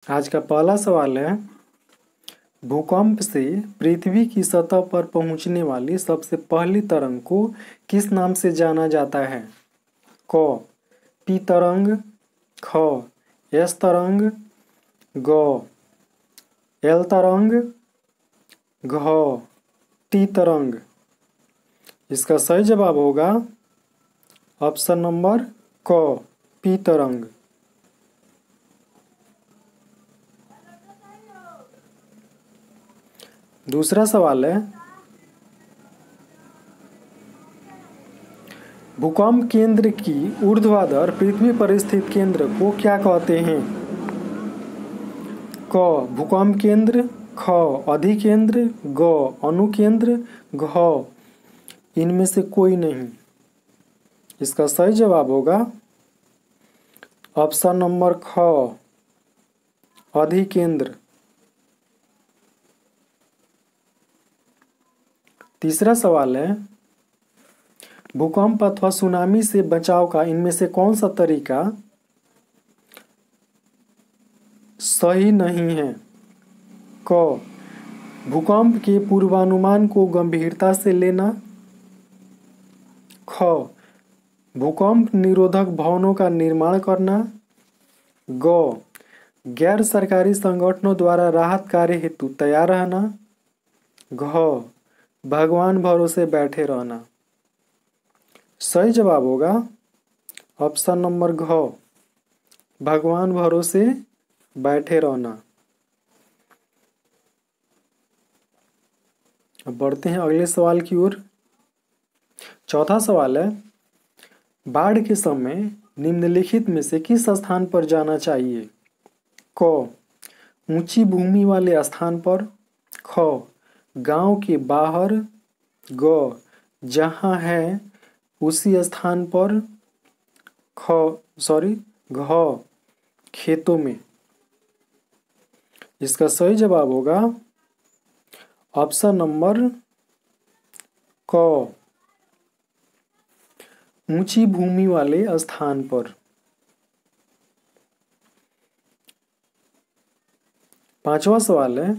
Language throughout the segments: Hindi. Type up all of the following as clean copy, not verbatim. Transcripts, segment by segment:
आज का पहला सवाल है, भूकंप से पृथ्वी की सतह पर पहुंचने वाली सबसे पहली तरंग को किस नाम से जाना जाता है? क पी तरंग, ख एस तरंग, ग एल तरंग, घ टी तरंग। इसका सही जवाब होगा ऑप्शन नंबर क पी तरंग। दूसरा सवाल है, भूकंप केंद्र की ऊर्ध्वाधर पृथ्वी पर स्थित केंद्र को क्या कहते हैं? क भूकंप केंद्र, ख अधिकेंद्र, ग अनुकेंद्र, घ इनमें से कोई नहीं। इसका सही जवाब होगा ऑप्शन नंबर ख अधिकेंद्र। तीसरा सवाल है, भूकंप अथवा सुनामी से बचाव का इनमें से कौन सा तरीका सही नहीं है? क भूकंप के पूर्वानुमान को गंभीरता से लेना, ख भूकंप निरोधक भवनों का निर्माण करना, ग गैर सरकारी संगठनों द्वारा राहत कार्य हेतु तैयार रहना, घ भगवान भरोसे बैठे रहना। सही जवाब होगा ऑप्शन नंबर घ भगवान भरोसे बैठे रहना। अब बढ़ते हैं अगले सवाल की ओर। चौथा सवाल है, बाढ़ के समय निम्नलिखित में से किस स्थान पर जाना चाहिए? क ऊंची भूमि वाले स्थान पर, ख गांव के बाहर, ग जहां है उसी स्थान पर, घ खेतों में। इसका सही जवाब होगा ऑप्शन नंबर क ऊंची भूमि वाले स्थान पर। पांचवा सवाल है,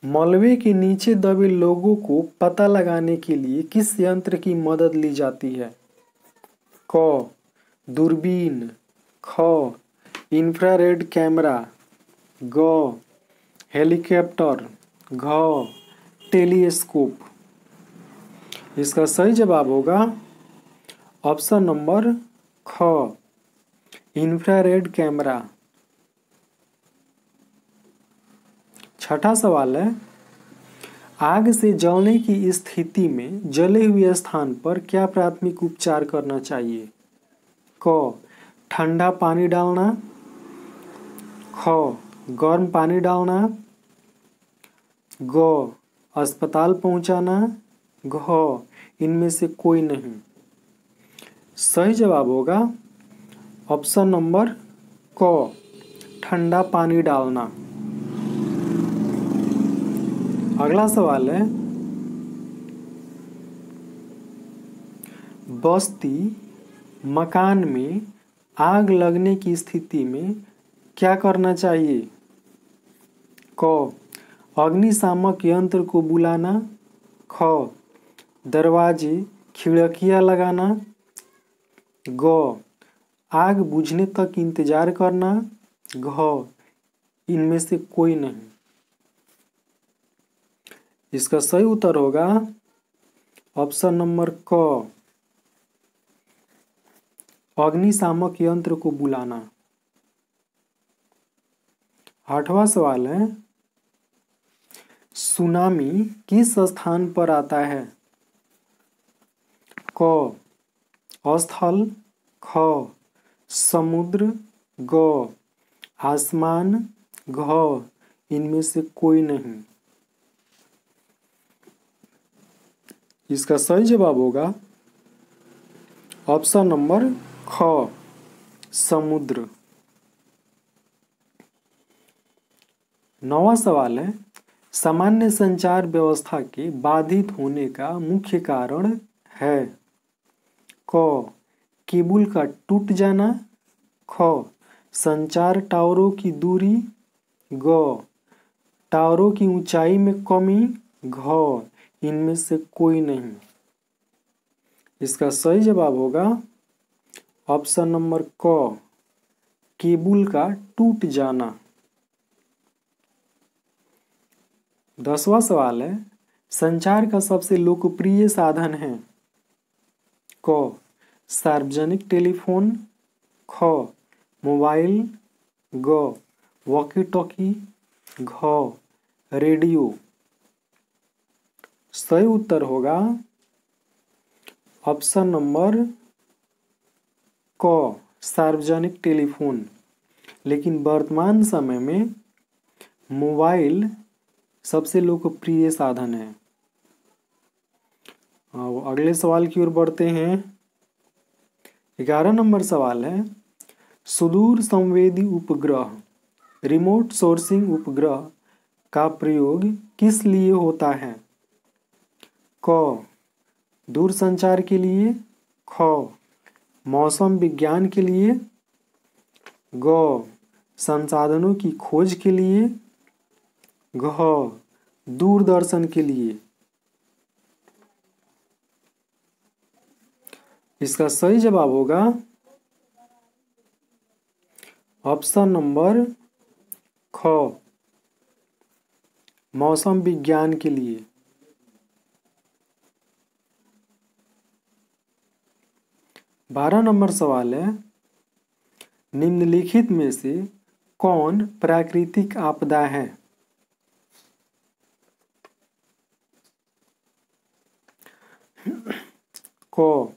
मलबे के नीचे दबे लोगों को पता लगाने के लिए किस यंत्र की मदद ली जाती है? क दूरबीन, ख इंफ्रारेड कैमरा, ग हेलीकॉप्टर, घ टेलीस्कोप। इसका सही जवाब होगा ऑप्शन नंबर ख इंफ्रारेड कैमरा। छठा सवाल है, आग से जलने की स्थिति में जले हुए स्थान पर क्या प्राथमिक उपचार करना चाहिए? क ठंडा पानी डालना, ख गर्म पानी डालना, ग अस्पताल पहुंचाना, घ इनमें से कोई नहीं। सही जवाब होगा ऑप्शन नंबर क ठंडा पानी डालना। अगला सवाल है, बस्ती मकान में आग लगने की स्थिति में क्या करना चाहिए? क अग्निशामक यंत्र को बुलाना, ख दरवाजे खिड़कियां लगाना, ग आग बुझने तक इंतजार करना, घ इनमें से कोई नहीं। इसका सही उत्तर होगा ऑप्शन नंबर क अग्निशामक यंत्र को बुलाना। आठवां सवाल है, सुनामी किस स्थान पर आता है? क स्थल, ख समुद्र, ग आसमान, घ इनमें से कोई नहीं। इसका सही जवाब होगा ऑप्शन नंबर ख समुद्र। नौवां सवाल है, सामान्य संचार व्यवस्था के बाधित होने का मुख्य कारण है? क केबल का टूट जाना, ख संचार टावरों की दूरी, ग टावरों की ऊंचाई में कमी, घ इनमें से कोई नहीं। इसका सही जवाब होगा ऑप्शन नंबर क, केबल का टूट जाना। 10वां सवाल है, संचार का सबसे लोकप्रिय साधन है? क सार्वजनिक टेलीफोन, ख मोबाइल, ग वॉकी टॉकी, घ रेडियो। सही उत्तर होगा ऑप्शन नंबर क सार्वजनिक टेलीफोन। लेकिन वर्तमान समय में मोबाइल सबसे लोकप्रिय साधन है। अगले सवाल की ओर बढ़ते हैं। 11 नंबर सवाल है, सुदूर संवेदी उपग्रह रिमोट सोर्सिंग उपग्रह का प्रयोग किस लिए होता है? क दूरसंचार के लिए, ख मौसम विज्ञान के लिए, ग संसाधनों की खोज के लिए, घ दूरदर्शन के लिए। इसका सही जवाब होगा ऑप्शन नंबर ख मौसम विज्ञान के लिए। 12 नंबर सवाल है, निम्नलिखित में से कौन प्राकृतिक आपदा है? क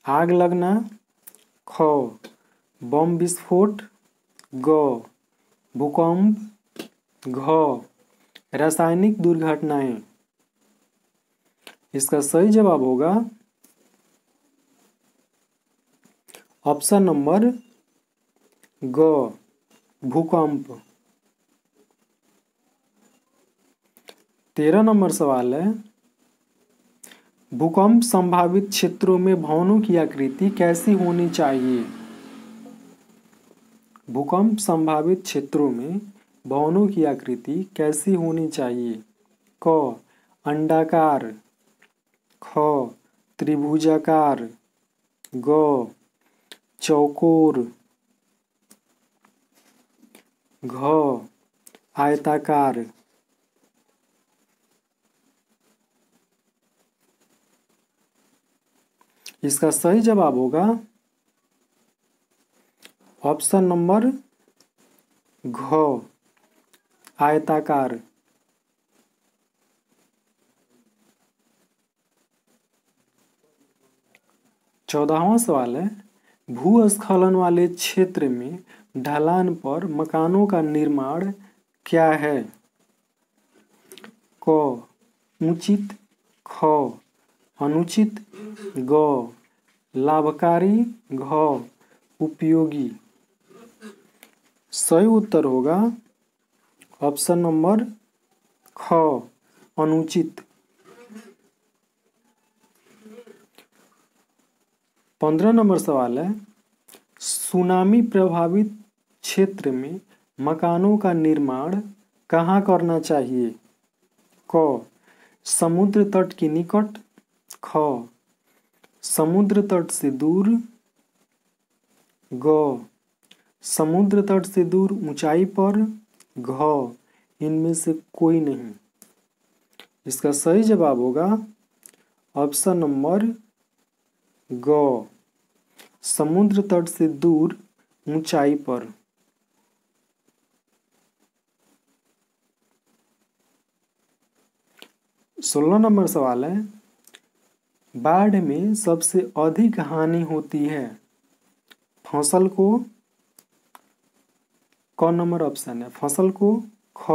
आग लगना, ख बम विस्फोट, ग भूकंप, घ रासायनिक दुर्घटनाएं। इसका सही जवाब होगा ऑप्शन नंबर ग भूकंप। 13 नंबर सवाल है, भूकंप संभावित क्षेत्रों में भवनों की आकृति कैसी होनी चाहिए? भूकंप संभावित क्षेत्रों में भवनों की आकृति कैसी होनी चाहिए? क अंडाकार, ख त्रिभुजाकार, ग चौकोर, घ आयताकार। इसका सही जवाब होगा ऑप्शन नंबर घ आयताकार। 14वां सवाल है, भूस्खलन वाले क्षेत्र में ढलान पर मकानों का निर्माण क्या है? क उचित, ख अनुचित, ग लाभकारी, घ उपयोगी। सही उत्तर होगा ऑप्शन नंबर ख अनुचित। 15 नंबर सवाल है, सुनामी प्रभावित क्षेत्र में मकानों का निर्माण कहाँ करना चाहिए? क समुद्र तट के निकट, ख समुद्र तट से दूर, ग समुद्र तट से दूर ऊंचाई पर, घ इनमें से कोई नहीं। इसका सही जवाब होगा ऑप्शन नंबर ग समुद्र तट से दूर ऊंचाई पर। 16 नंबर सवाल है, बाढ़ में सबसे अधिक हानि होती है फसल को, क नंबर ऑप्शन है फसल को, ख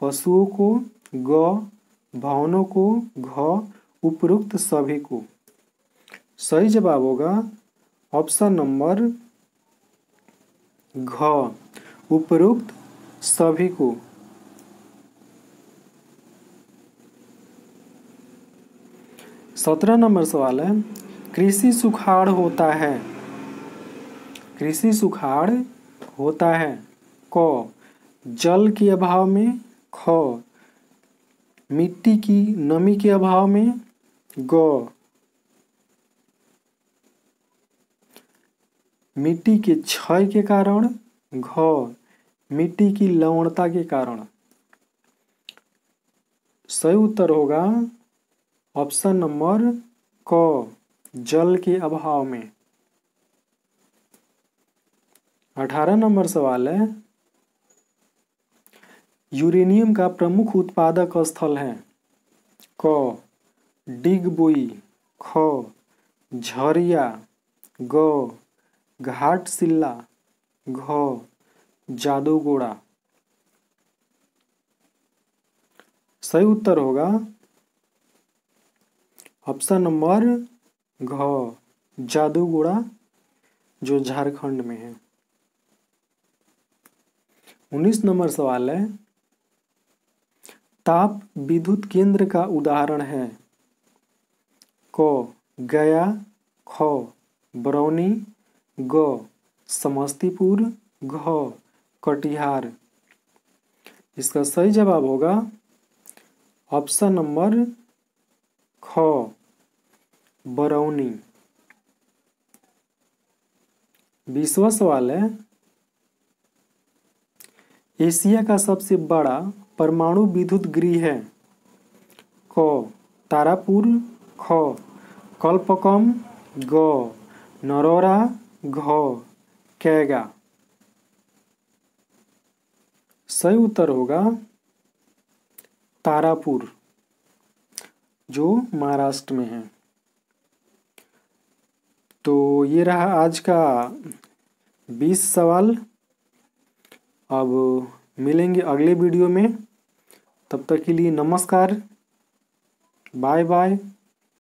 पशुओं को, ग भवनों को, घ उपरोक्त सभी को। सही जवाब होगा ऑप्शन नंबर घ उपरोक्त सभी को। 17 नंबर सवाल है, कृषि सुखाड़ होता है। कृषि सुखाड़ होता है। क जल के अभाव में। ख मिट्टी की नमी के अभाव में। ग मिट्टी के क्षय के कारण। घ मिट्टी की लवणता के कारण। सही उत्तर होगा ऑप्शन नंबर क जल के अभाव में। 18 नंबर सवाल है, यूरेनियम का प्रमुख उत्पादक स्थल है। क डिगबोई। ख झरिया। ग घाटशिला। घ जादूगोड़ा। सही उत्तर होगा ऑप्शन नंबर घ जादूगोड़ा, जो झारखंड में है। 19 नंबर सवाल है, ताप विद्युत केंद्र का उदाहरण है। क गया। ख बरौनी। ग समस्तीपुर। घ कटिहार। इसका सही जवाब होगा ऑप्शन नंबर ख बरौनी। 20वां सवाल है, एशिया का सबसे बड़ा परमाणु विद्युत गृह है। क तारापुर। ख कल्पकम। ग नरोरा। घ कैगा। सही उत्तर होगा तारापुर, जो महाराष्ट्र में है। तो ये रहा आज का 20 सवाल। अब मिलेंगे अगले वीडियो में, तब तक के लिए नमस्कार, बाय बाय।